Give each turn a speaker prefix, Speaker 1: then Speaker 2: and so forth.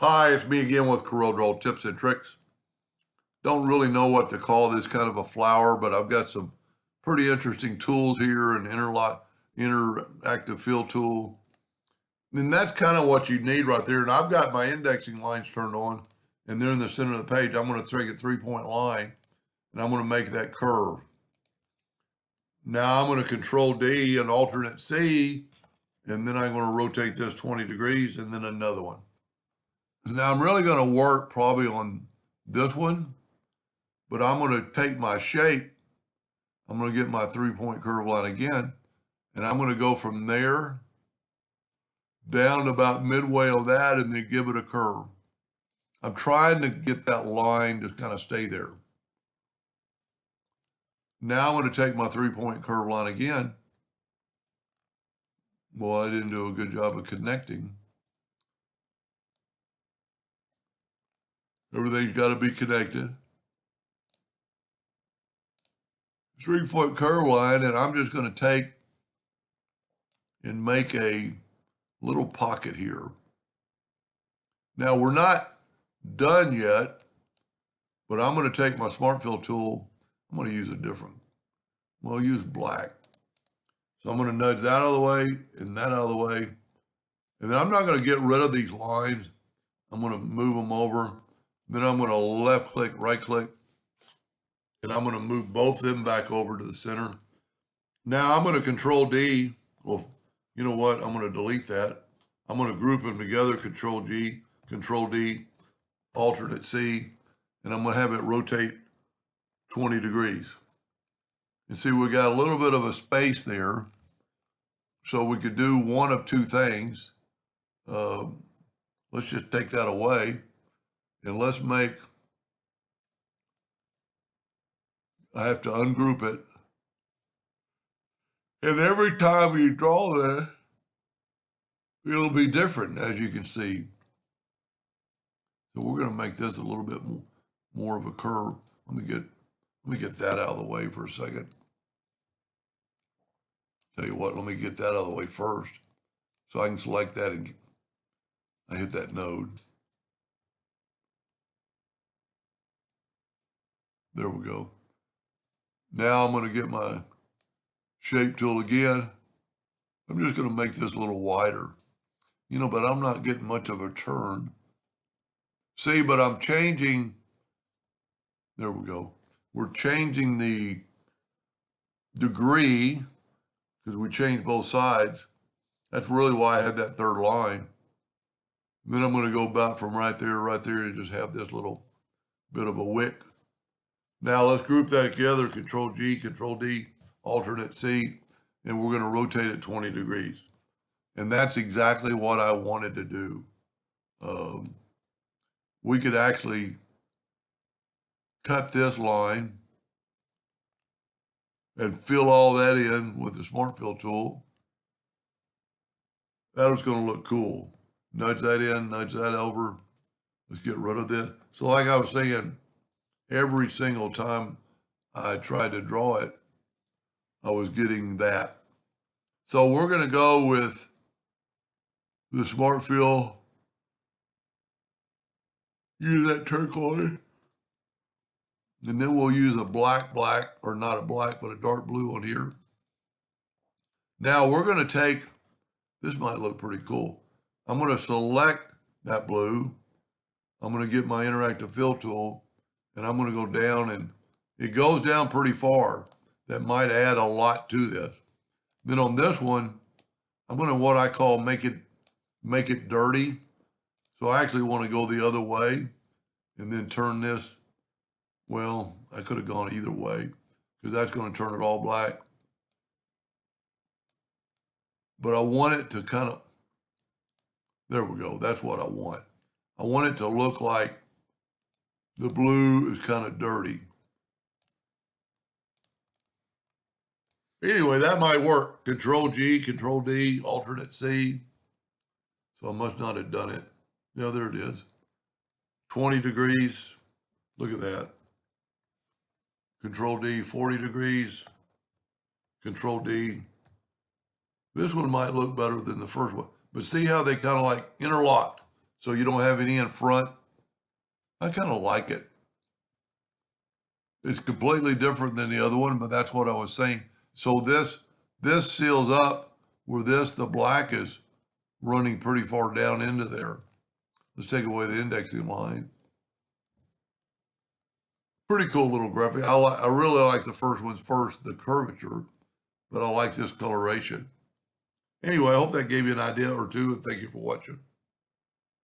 Speaker 1: Hi, it's me again with Corel Draw Tips and Tricks. Don't really know what to call this kind of a flower, but I've got some pretty interesting tools here, an interactive fill tool. And that's kind of what you need right there. And I've got my indexing lines turned on, and they're in the center of the page. I'm going to take a 3-point line, and I'm going to make that curve. Now I'm going to Control D and alternate C, and then I'm going to rotate this 20 degrees, and then another one. Now I'm really going to work probably on this one, but I'm going to take my shape. I'm going to get my 3-point curve line again, and I'm going to go from there down to about midway of that and then give it a curve. I'm trying to get that line to kind of stay there. Now I'm going to take my 3-point curve line again. Well, I didn't do a good job of connecting. Everything's got to be connected. 3-point curve line, and I'm just going to take and make a little pocket here. Now we're not done yet, but I'm going to take my Smart Fill tool. I'm going to use a different. We'll use black. So I'm going to nudge that out of the way and that out of the way. And then I'm not going to get rid of these lines. I'm going to move them over. Then I'm going to left click, right click, and I'm going to move both of them back over to the center. Now I'm going to Control D. Well, you know what? I'm going to delete that. I'm going to group them together, Control G, Control D, alternate C, and I'm going to have it rotate 20 degrees. And see, we got a little bit of a space there, so we could do one of two things. Let's just take that away, and let's make, I have to ungroup it. And every time you draw that, it'll be different, as you can see. So we're going to make this a little bit more of a curve. Let me get that out of the way for a second. Tell you what, let me get that out of the way first, so I can select that and I hit that node. There we go. Now I'm going to get my shape tool again. I'm just going to make this a little wider, but I'm not getting much of a turn. See, but I'm changing. There we go. We're changing the degree because we changed both sides. That's really why I had that third line. Then I'm going to go back from right there, and just have this little bit of a wick. Now let's group that together, Control G, Control D, alternate C, and we're going to rotate it 20 degrees. And that's exactly what I wanted to do. We could actually cut this line and fill all that in with the Smart Fill tool. That was going to look cool. Nudge that in, nudge that over. Let's get rid of this. So like I was saying, every single time I tried to draw it, I was getting that. So we're going to go with the Smart Fill. Use that turquoise. And then we'll use a black, or not a black, but a dark blue on here. Now we're going to take, this might look pretty cool. I'm going to select that blue. I'm going to get my interactive fill tool, and I'm going to go down, and it goes down pretty far. That might add a lot to this. Then on this one, I'm going to what I call make it dirty. So I actually want to go the other way and then turn this. Well, I could have gone either way because that's going to turn it all black. But I want it to kind of, there we go. That's what I want. I want it to look like the blue is kind of dirty. Anyway, that might work. Control G, Control D, alternate C. So I must not have done it. Yeah, there it is. 20 degrees. Look at that. Control D, 40 degrees. Control D. This one might look better than the first one. But see how they kind of like interlocked. so you don't have any in front. I kind of like it. It's completely different than the other one, but that's what I was saying. So this seals up where the black is running pretty far down into there. Let's take away the indexing line. Pretty cool little graphic. I really like the first one's first, the curvature, but I like this coloration. Anyway, I hope that gave you an idea or two, and thank you for watching.